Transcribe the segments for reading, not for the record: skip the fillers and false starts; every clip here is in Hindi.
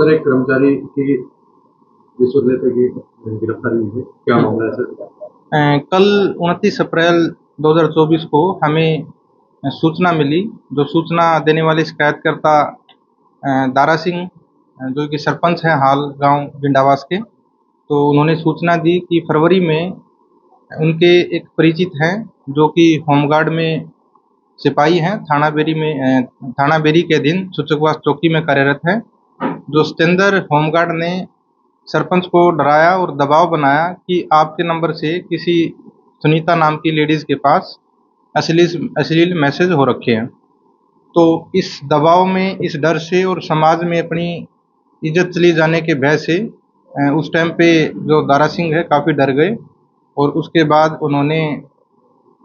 सर, एक कर्मचारी की रिश्वत लेते की गिरफ्तारी हुई है, क्या मामला है सर? कल 29 अप्रैल 2024 को हमें सूचना मिली। जो सूचना देने वाले शिकायतकर्ता दारा सिंह, जो कि सरपंच हैं हाल गांव बिंडावास के, तो उन्होंने सूचना दी कि फरवरी में उनके एक परिचित हैं जो कि होमगार्ड में सिपाही हैं, थाना बेरी के अधीन सूचकवास चौकी में कार्यरत हैं। जो सतेंद्र होमगार्ड ने सरपंच को डराया और दबाव बनाया कि आपके नंबर से किसी सुनीता नाम की लेडीज के पास अश्लील मैसेज हो रखे हैं। तो इस दबाव में, इस डर से और समाज में अपनी इज्जत चली जाने के भय से उस टाइम पे जो दारा सिंह है काफ़ी डर गए और उसके बाद उन्होंने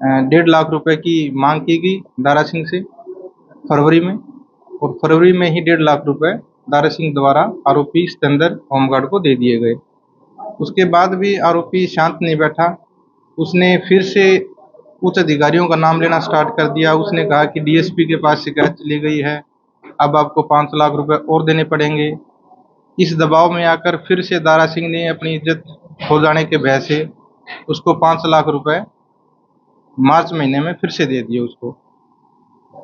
1.5 लाख रुपए की मांग की गई दारा सिंह से फरवरी में, और फरवरी में ही 1.5 लाख रुपए दारा सिंह द्वारा आरोपी सतेंद्र होमगार्ड को दे दिए गए। उसके बाद भी आरोपी शांत नहीं बैठा। उसने फिर से उच्च अधिकारियों का नाम लेना स्टार्ट कर दिया। उसने कहा कि डीएसपी के पास शिकायत चली गई है, अब आपको 5 लाख रुपए और देने पड़ेंगे। इस दबाव में आकर फिर से दारा सिंह ने अपनी इज्जत खो जाने के भय से उसको 5 लाख रुपए मार्च महीने में फिर से दे दिए उसको।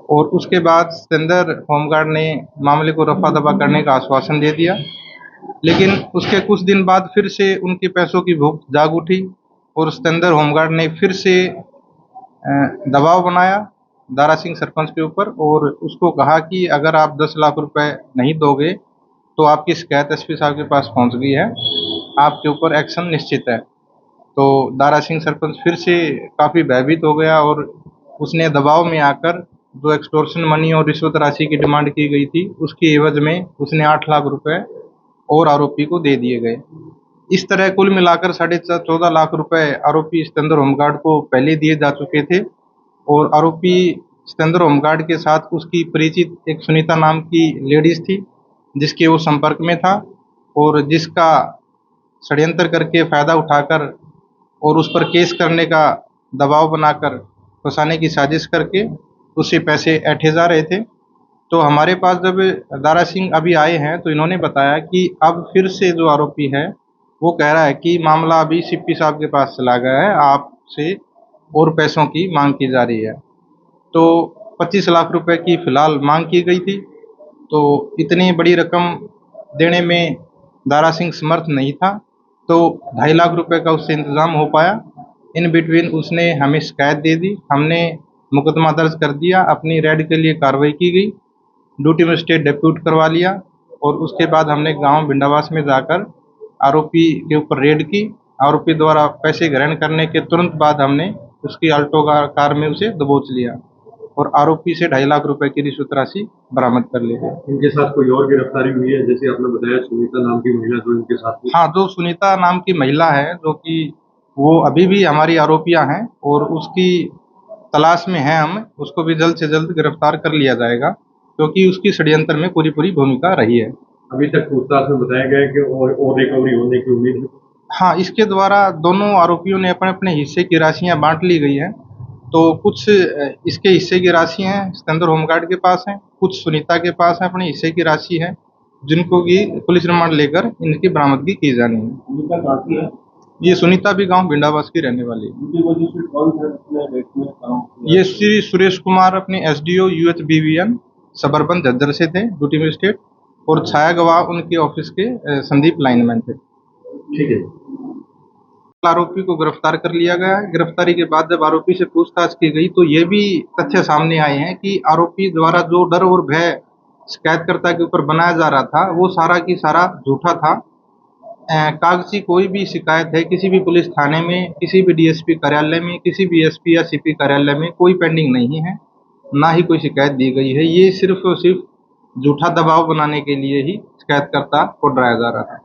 और उसके बाद सतेंद्र होमगार्ड ने मामले को रफा दफा करने का आश्वासन दे दिया, लेकिन उसके कुछ दिन बाद फिर से उनके पैसों की भूख जाग उठी और सतेंद्र होमगार्ड ने फिर से दबाव बनाया दारा सिंह सरपंच के ऊपर और उसको कहा कि अगर आप 10 लाख रुपए नहीं दोगे तो आपकी शिकायत एसपी साहब के पास पहुंच गई है, आपके ऊपर एक्शन निश्चित है। तो दारा सिंह सरपंच फिर से काफ़ी भयभीत हो गया और उसने दबाव में आकर जो एक्सटॉर्शन मनी और रिश्वत राशि की डिमांड की गई थी उसकी एवज में उसने 8 लाख रुपए और आरोपी को दे दिए गए। इस तरह कुल मिलाकर 14.5 लाख रुपए आरोपी सतेंद्र होमगार्ड को पहले दिए जा चुके थे और आरोपी सतेंद्र होमगार्ड के साथ उसकी परिचित एक सुनीता नाम की लेडीज थी जिसके वो संपर्क में था और जिसका षड्यंत्र करके फ़ायदा उठाकर और उस पर केस करने का दबाव बनाकर फंसाने की साजिश करके उससे पैसे ऐंठे जा रहे थे। तो हमारे पास जब दारा सिंह अभी आए हैं तो इन्होंने बताया कि अब फिर से जो आरोपी है वो कह रहा है कि मामला अभी सीपी साहब के पास चला गया है, आपसे और पैसों की मांग की जा रही है। तो 25 लाख रुपए की फिलहाल मांग की गई थी, तो इतनी बड़ी रकम देने में दारा सिंह समर्थ नहीं था, तो 2.5 लाख रुपए का उससे इंतज़ाम हो पाया। इन बिटवीन उसने हमें शिकायत दे दी, हमने मुकदमा दर्ज कर दिया, अपनी रेड के लिए कार्रवाई की गई, ड्यूटी मजिस्ट्रेट डिप्यूट करवा लिया और उसके बाद हमने गांव भिंडावास में जाकर आरोपी के ऊपर रेड की। आरोपी द्वारा पैसे ग्रहण करने के तुरंत बाद हमने उसकी अल्टो कार में उसे दबोच लिया और आरोपी से 2.5 लाख रुपए की रिश्वत राशि बरामद कर ली गई। इनके साथ कोई और गिरफ्तारी हुई है, जैसे आपने बताया सुनीता नाम की महिला जो इनके साथ हाँ, जो सुनीता नाम की महिला है जो कि वो अभी भी हमारी आरोपियां हैं और उसकी तलाश में है, हम उसको भी जल्द से जल्द गिरफ्तार कर लिया जाएगा क्योंकि उसकी षड्यंत्र में पूरी भूमिका रही है। अभी तक पूछताछ में बताया गया है कि और रिकवरी होने की उम्मीद है। हाँ, इसके द्वारा दोनों आरोपियों ने अपने अपने हिस्से की राशियां बांट ली गई हैं। तो कुछ इसके हिस्से की राशि हैं सतेंद्र होमगार्ड के पास हैं, कुछ सुनीता के पास है अपने हिस्से की राशि है जिनको की पुलिस रिमांड लेकर इनकी बरामदगी की जानी है। ये सुनीता भी गांव भिंडावास की रहने वाली है। ये श्री सुरेश कुमार अपने एसडीओ यूएचबीवीएन सबर्बन झज्जर से थे, ड्यूटी मजिस्ट्रेट, और छाया गवाह उनके ऑफिस के संदीप लाइनमैन थे। ठीक है। आरोपी को गिरफ्तार कर लिया गया है। गिरफ्तारी के बाद जब आरोपी से पूछताछ की गई तो ये भी तथ्य सामने आए हैं कि आरोपी द्वारा जो डर और भय शिकायतकर्ता के ऊपर बनाया जा रहा था वो सारा की सारा झूठा था। कागजी कोई भी शिकायत है किसी भी पुलिस थाने में, किसी भी डीएसपी कार्यालय में, किसी भी एसपी या सीपी कार्यालय में कोई पेंडिंग नहीं है, ना ही कोई शिकायत दी गई है। ये सिर्फ और सिर्फ झूठा दबाव बनाने के लिए ही शिकायतकर्ता को डराया जा रहा था।